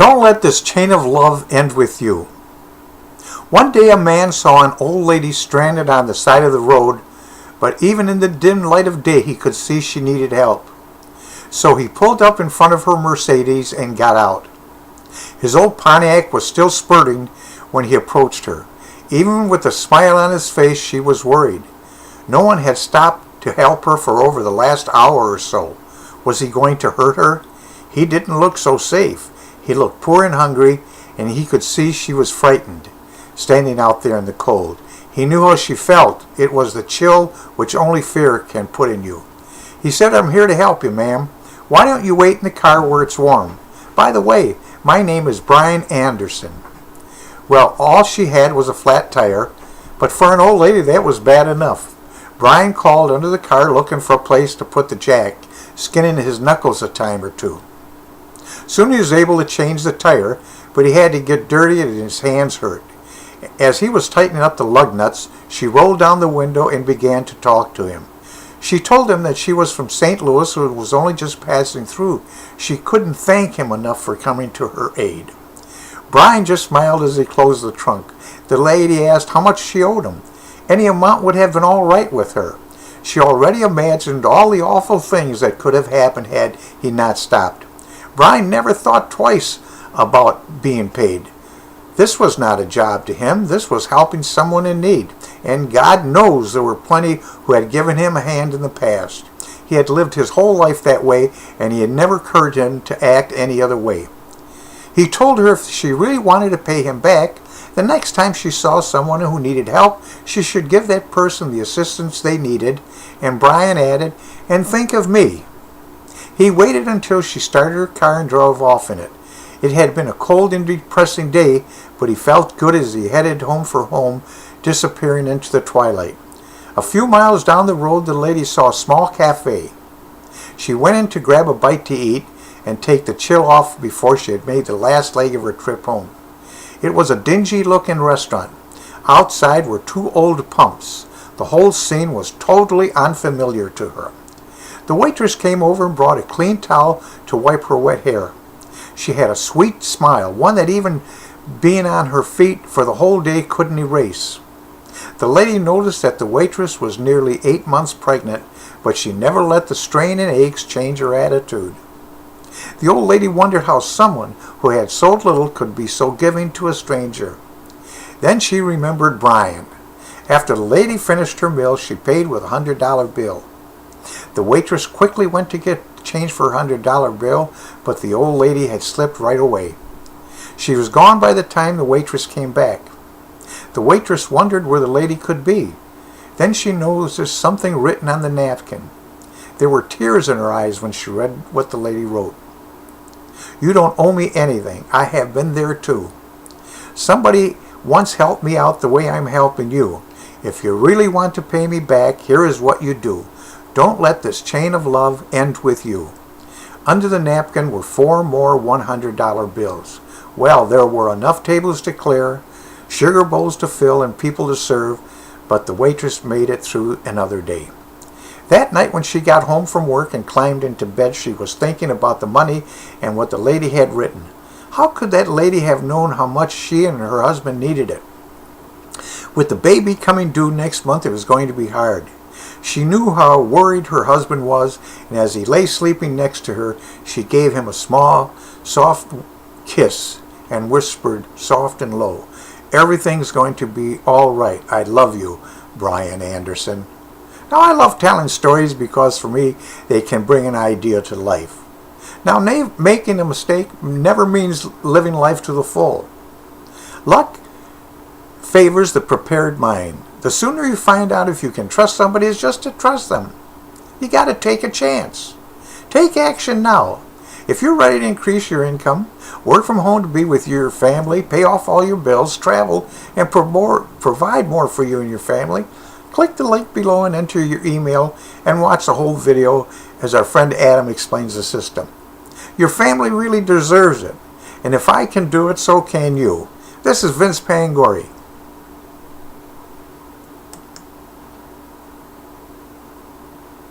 Don't let this chain of love end with you. One day a man saw an old lady stranded on the side of the road, but even in the dim light of day he could see she needed help. So he pulled up in front of her Mercedes and got out. His old Pontiac was still spurting when he approached her. Even with a smile on his face, she was worried. No one had stopped to help her for over the last hour or so. Was he going to hurt her? He didn't look so safe. He looked poor and hungry, and he could see she was frightened, standing out there in the cold. He knew how she felt. It was the chill which only fear can put in you. He said, "I'm here to help you, ma'am. Why don't you wait in the car where it's warm? By the way, my name is Brian Anderson." Well, all she had was a flat tire, but for an old lady that was bad enough. Brian called under the car looking for a place to put the jack, skinning his knuckles a time or two. Soon he was able to change the tire, but he had to get dirty and his hands hurt. As he was tightening up the lug nuts, she rolled down the window and began to talk to him. She told him that she was from St. Louis and was only just passing through. She couldn't thank him enough for coming to her aid. Brian just smiled as he closed the trunk. The lady asked how much she owed him. Any amount would have been all right with her. She already imagined all the awful things that could have happened had he not stopped. Brian never thought twice about being paid. This was not a job to him. This was helping someone in need. And God knows there were plenty who had given him a hand in the past. He had lived his whole life that way, and it had never occurred to him to act any other way. He told her if she really wanted to pay him back, the next time she saw someone who needed help, she should give that person the assistance they needed. And Brian added, "And think of me." He waited until she started her car and drove off in it. It had been a cold and depressing day, but he felt good as he headed home for home, disappearing into the twilight. A few miles down the road, the lady saw a small cafe. She went in to grab a bite to eat and take the chill off before she had made the last leg of her trip home. It was a dingy-looking restaurant. Outside were two old pumps. The whole scene was totally unfamiliar to her. The waitress came over and brought a clean towel to wipe her wet hair. She had a sweet smile, one that even being on her feet for the whole day couldn't erase. The lady noticed that the waitress was nearly 8 months pregnant, but she never let the strain and aches change her attitude. The old lady wondered how someone who had so little could be so giving to a stranger. Then she remembered Brian. After the lady finished her meal, she paid with a $100 bill. The waitress quickly went to get change for her $100 bill, but the old lady had slipped right away. She was gone by the time the waitress came back. The waitress wondered where the lady could be. Then she noticed something written on the napkin. There were tears in her eyes when she read what the lady wrote. "You don't owe me anything. I have been there too. Somebody once helped me out the way I'm helping you. If you really want to pay me back, here is what you do. Don't let this chain of love end with you." Under the napkin were 4 more $100 bills. Well, there were enough tables to clear, sugar bowls to fill, and people to serve, but the waitress made it through another day. That night when she got home from work and climbed into bed, she was thinking about the money and what the lady had written. How could that lady have known how much she and her husband needed it? With the baby coming due next month, it was going to be hard. She knew how worried her husband was, and as he lay sleeping next to her, she gave him a small, soft kiss and whispered soft and low, "Everything's going to be all right. I love you, Brian Anderson." Now, I love telling stories because for me, they can bring an idea to life. Now, making a mistake never means living life to the full. Luck favors the prepared mind. The sooner you find out if you can trust somebody is just to trust them. You got to take a chance. Take action now. If you're ready to increase your income, work from home to be with your family, pay off all your bills, travel, and provide more for you and your family, click the link below and enter your email and watch the whole video as our friend Adam explains the system. Your family really deserves it, and if I can do it, so can you. This is Vince Pangori.